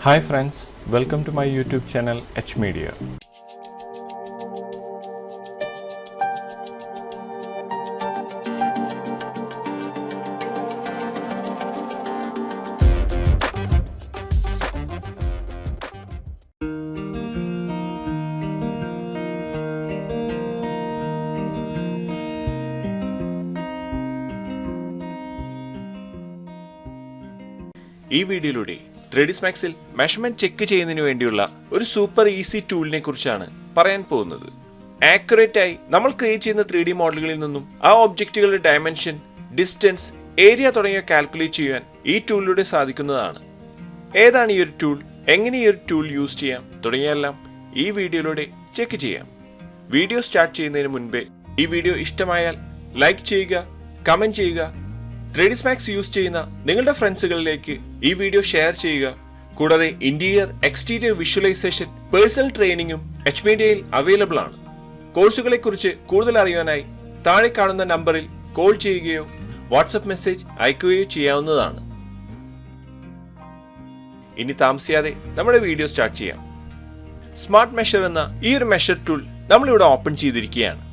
Hi friends, welcome to my YouTube channel H Media. ഈ വീഡിയോയിലൂടെ 3D Maxൽ measurement check ചെയ്യുന്നതിന് വേണ്ടിയുള്ള ഒരു സൂപ്പർ ഈസി ടൂളിനെ കുറിച്ചാണ് പറയാൻ പോകുന്നത്. ആക്യുറേറ്റ് ആയി നമ്മൾ ക്രിയേറ്റ് ചെയ്യുന്ന 3D മോഡലുകളിൽ നിന്നും ആ ഒബ്ജക്റ്റുകളുടെ ഡയമെൻഷൻ, ഡിസ്റ്റൻസ്, ഏരിയ തുടങ്ങിയ കാൽക്കുലേറ്റ് ചെയ്യാൻ ഈ ടൂളിലൂടെ സാധിക്കുന്നതാണ്. ഏതാണ് ഈ ഒരു ടൂൾ, എങ്ങനെ ഈ ഒരു ടൂൾ യൂസ് ചെയ്യാം തുടങ്ങിയെല്ലാം ഈ വീഡിയോയിലൂടെ ചെക്ക് ചെയ്യാം. വീഡിയോ സ്റ്റാർട്ട് ചെയ്യുന്നതിന് മുൻപേ ഈ വീഡിയോ ഇഷ്ടമായാൽ ലൈക്ക് ചെയ്യുക, കമന്റ് ചെയ്യുക. 3D Max യൂസ് ചെയ്യുന്ന നിങ്ങളുടെ ഫ്രണ്ട്സുകളിലേക്ക് ഈ വീഡിയോ ഷെയർ ചെയ്യുക. കൂടാതെ ഇന്റീരിയർ, എക്സ്റ്റീരിയർ വിഷ്വലൈസേഷൻ, പേഴ്സണൽ ട്രെയിനിങ്ങും എച്ച് മീഡിയയിൽ അവൈലബിൾ ആണ്. കോഴ്സുകളെ കുറിച്ച് കൂടുതൽ അറിയാനായി താഴെ കാണുന്ന നമ്പറിൽ കോൾ ചെയ്യുകയോ വാട്സപ്പ് മെസ്സേജ് അയക്കുകയോ ചെയ്യാവുന്നതാണ്. ഇനി താമസിയാതെ നമ്മുടെ വീഡിയോ സ്റ്റാർട്ട് ചെയ്യാം. സ്മാർട്ട് മെഷർ എന്ന ഈ ഒരു മെഷർ ടൂൾ നമ്മളിവിടെ ഓപ്പൺ ചെയ്തിരിക്കുകയാണ്.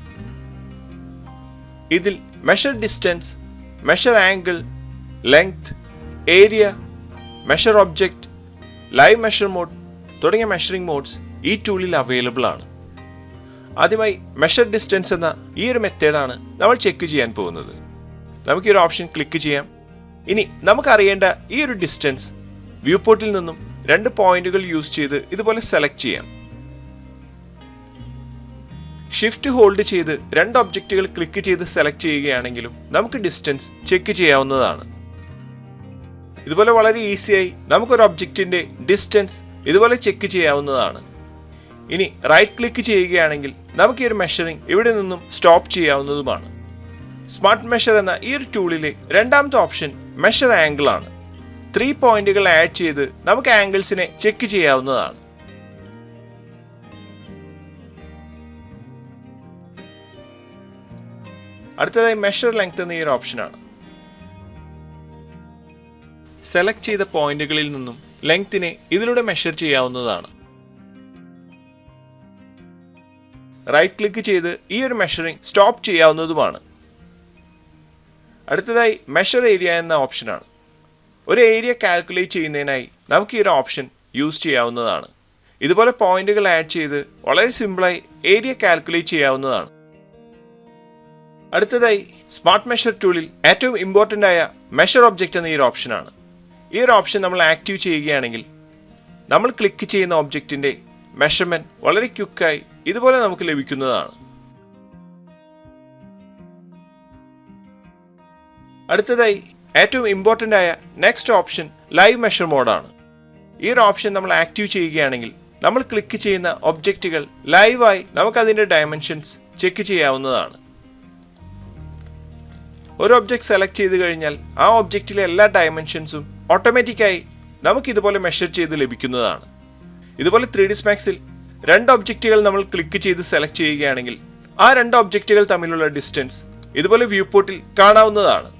ഇതിൽ measure distance, measure angle, length, area, measure object, live measure mode തുടങ്ങിയ മെഷറിംഗ് മോഡ്സ് ഈ ടൂളിൽ അവൈലബിൾ ആണ്. ആദ്യമായി മെഷർ ഡിസ്റ്റൻസ് എന്ന ഈ ഒരു മെത്തേഡാണ് നമ്മൾ ചെക്ക് ചെയ്യാൻ പോകുന്നത്. നമുക്ക് ഈ ഒരു ഓപ്ഷൻ ക്ലിക്ക് ചെയ്യാം. ഇനി നമുക്കറിയേണ്ട ഈ ഒരു ഡിസ്റ്റൻസ് വ്യൂ പോർട്ടിൽ നിന്നും 2 പോയിന്റുകൾ യൂസ് ചെയ്ത് ഇതുപോലെ സെലക്ട് ചെയ്യാം. ഷിഫ്റ്റ് ഹോൾഡ് ചെയ്ത് 2 ഒബ്ജക്റ്റുകൾ ക്ലിക്ക് ചെയ്ത് സെലക്ട് ചെയ്യുകയാണെങ്കിലും നമുക്ക് ഡിസ്റ്റൻസ് ചെക്ക് ചെയ്യാവുന്നതാണ്. ഇതുപോലെ വളരെ ഈസിയായി നമുക്കൊരു ഒബ്ജക്റ്റിന്റെ ഡിസ്റ്റൻസ് ഇതുപോലെ ചെക്ക് ചെയ്യാവുന്നതാണ്. ഇനി റൈറ്റ് ക്ലിക്ക് ചെയ്യുകയാണെങ്കിൽ നമുക്ക് ഈ ഒരു മെഷറിംഗ് ഇവിടെ നിന്നും സ്റ്റോപ്പ് ചെയ്യാവുന്നതുമാണ്. സ്മാർട്ട് മെഷർ എന്ന ഈ ഒരു ടൂളിലെ രണ്ടാമത്തെ ഓപ്ഷൻ മെഷർ ആംഗിൾ ആണ്. 3 പോയിന്റുകൾ ആഡ് ചെയ്ത് നമുക്ക് ആംഗിൾസിനെ ചെക്ക് ചെയ്യാവുന്നതാണ്. അടുത്തതായി മെഷർ ലെങ്ത് എന്ന ഈ ഒരു ഓപ്ഷനാണ്. സെലക്ട് ചെയ്ത പോയിന്റുകളിൽ നിന്നും ലെങ്തിനെ ഇതിലൂടെ മെഷർ ചെയ്യാവുന്നതാണ്. റൈറ്റ് ക്ലിക്ക് ചെയ്ത് ഈ ഒരു മെഷറിംഗ് സ്റ്റോപ്പ് ചെയ്യാവുന്നതുമാണ്. അടുത്തതായി മെഷർ ഏരിയ എന്ന ഓപ്ഷനാണ്. ഒരു ഏരിയ കാൽക്കുലേറ്റ് ചെയ്യുന്നതിനായി നമുക്ക് ഈ ഒരു ഓപ്ഷൻ യൂസ് ചെയ്യാവുന്നതാണ്. ഇതുപോലെ പോയിന്റുകൾ ആഡ് ചെയ്ത് വളരെ സിമ്പിളായി ഏരിയ കാൽക്കുലേറ്റ് ചെയ്യാവുന്നതാണ്. അടുത്തതായി സ്മാർട്ട് മെഷർ ടൂളിൽ ഏറ്റവും ഇമ്പോർട്ടൻ്റ് ആയ മെഷർ ഒബ്ജക്റ്റ് എന്ന ഈ ഒരു ഓപ്ഷനാണ്. ഈ ഒരു ഓപ്ഷൻ നമ്മൾ ആക്റ്റീവ് ചെയ്യുകയാണെങ്കിൽ നമ്മൾ ക്ലിക്ക് ചെയ്യുന്ന ഒബ്ജക്റ്റിന്റെ മെഷർമെന്റ് വളരെ ക്വിക്കായി ഇതുപോലെ നമുക്ക് ലഭിക്കുന്നതാണ്. അടുത്തതായി ഏറ്റവും ഇമ്പോർട്ടൻ്റ് ആയ നെക്സ്റ്റ് ഓപ്ഷൻ ലൈവ് മെഷർ മോഡാണ്. ഈ ഒരു ഓപ്ഷൻ നമ്മൾ ആക്റ്റീവ് ചെയ്യുകയാണെങ്കിൽ നമ്മൾ ക്ലിക്ക് ചെയ്യുന്ന ഒബ്ജക്റ്റുകൾ ലൈവായി നമുക്ക് അതിന്റെ ഡയമെൻഷൻസ് ചെക്ക് ചെയ്യാവുന്നതാണ്. ഒരു ഒബ്ജക്റ്റ് സെലക്ട് ചെയ്ത് കഴിഞ്ഞാൽ ആ ഒബ്ജക്റ്റിലെ എല്ലാ ഡയമെൻഷൻസും ഓട്ടോമാറ്റിക്കായി നമുക്ക് ഇതുപോലെ മെഷർ ചെയ്ത് ലഭിക്കുന്നതാണ്. ഇതുപോലെ 3D Maxൽ 2 ഒബ്ജക്റ്റുകൾ നമ്മൾ ക്ലിക്ക് ചെയ്ത് സെലക്ട് ചെയ്യുകയാണെങ്കിൽ ആ 2 ഒബ്ജക്റ്റുകൾ തമ്മിലുള്ള ഡിസ്റ്റൻസ് ഇതുപോലെ വ്യൂ പോർട്ടിൽ കാണാവുന്നതാണ്.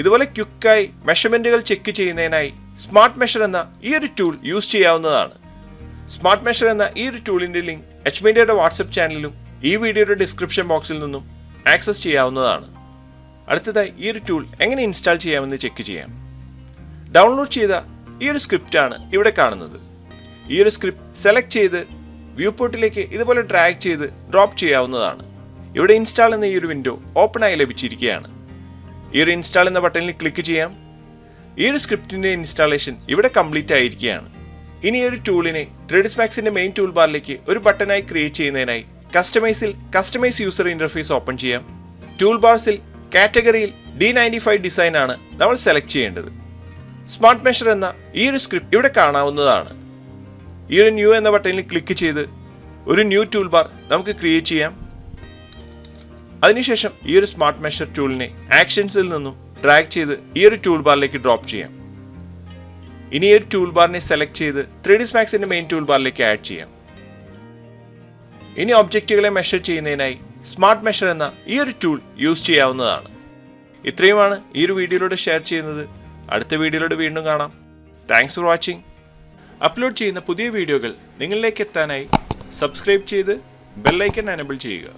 ഇതുപോലെ ക്വിക്കായി മെഷർമെന്റുകൾ ചെക്ക് ചെയ്യുന്നതിനായി സ്മാർട്ട് മെഷർ എന്ന ഈ ഒരു ടൂൾ യൂസ് ചെയ്യാവുന്നതാണ്. സ്മാർട്ട് മെഷർ എന്ന ഈ ഒരു ടൂളിന്റെ ലിങ്ക് എച്ച് മീഡിയയുടെ വാട്സപ്പ് ചാനലിലും ഈ വീഡിയോയുടെ ഡിസ്ക്രിപ്ഷൻ ബോക്സിൽ നിന്നും ആക്സസ് ചെയ്യാവുന്നതാണ്. അടുത്തതായി ഈ ഒരു ടൂൾ എങ്ങനെ ഇൻസ്റ്റാൾ ചെയ്യാമെന്ന് ചെക്ക് ചെയ്യാം. ഡൗൺലോഡ് ചെയ്ത ഈ ഒരു സ്ക്രിപ്റ്റ് ആണ് ഇവിടെ കാണുന്നത്. ഈ ഒരു സ്ക്രിപ്റ്റ് സെലക്ട് ചെയ്ത് വ്യൂ പോർട്ടിലേക്ക് ഇതുപോലെ ഡ്രാഗ് ചെയ്ത് ഡ്രോപ്പ് ചെയ്യാവുന്നതാണ്. ഇവിടെ ഇൻസ്റ്റാൾ എന്ന ഈ ഒരു വിൻഡോ ഓപ്പൺ ആയി ലഭിച്ചിരിക്കുകയാണ്. ഈ ഒരു ഇൻസ്റ്റാൾ എന്ന ബട്ടണിൽ ക്ലിക്ക് ചെയ്യാം. ഈ ഒരു സ്ക്രിപ്റ്റിന്റെ ഇൻസ്റ്റാളേഷൻ ഇവിടെ കംപ്ലീറ്റ് ആയിരിക്കുകയാണ്. ഇനി ഈ ഒരു ടൂളിനെ 3D Maxന്റെ മെയിൻ ടൂൾ ബാറിലേക്ക് ഒരു ബട്ടണായി ക്രിയേറ്റ് ചെയ്യുന്നതിനായി കസ്റ്റമൈസ് യൂസർ ഇന്റർഫേസ് ഓപ്പൺ ചെയ്യാം. ടൂൾ ബാർസിൽ കാറ്റഗറിയിൽ D95 ഡിസൈൻ ആണ് നമ്മൾ സെലക്ട് ചെയ്യേണ്ടത്. സ്മാർട്ട് മെഷർ എന്ന ഈ ഒരു സ്ക്രിപ്റ്റ് ഇവിടെ കാണാവുന്നതാണ്. ഈ ഒരു ന്യൂ എന്ന ബട്ടണിൽ ക്ലിക്ക് ചെയ്ത് ഒരു ന്യൂ ടൂൾ ബാർ നമുക്ക് ക്രിയേറ്റ് ചെയ്യാം. അതിനുശേഷം ഈ ഒരു സ്മാർട്ട് മെഷർ ടൂളിനെ ആക്ഷൻസിൽ നിന്നും ഡ്രാഗ് ചെയ്ത് ഈ ഒരു ടൂൾ ബാറിലേക്ക് ഡ്രോപ്പ് ചെയ്യാം. ഇനി ഈ ഒരു ടൂൾ ബാറിനെ സെലക്ട് ചെയ്ത് 3D Maxന്റെ മെയിൻ ടൂൾ ബാറിലേക്ക് ആഡ് ചെയ്യാം. ഇനി ഒബ്ജക്റ്റുകളെ മെഷർ ചെയ്യുന്നതിനായി സ്മാർട്ട് മെഷർ എന്ന ഈ ഒരു ടൂൾ യൂസ് ചെയ്യാവുന്നതാണ്. ഇത്രയുമാണ് ഈ ഒരു വീഡിയോയിലൂടെ ഷെയർ ചെയ്യുന്നത്. അടുത്ത വീഡിയോയിലൂടെ വീണ്ടും കാണാം. Thanks for watching. അപ്ലോഡ് ചെയ്യുന്ന പുതിയ വീഡിയോകൾ നിങ്ങളിലേക്ക് എത്താനായി സബ്സ്ക്രൈബ് ചെയ്ത് ബെല്ലൈക്കൺ എനേബിൾ ചെയ്യുക.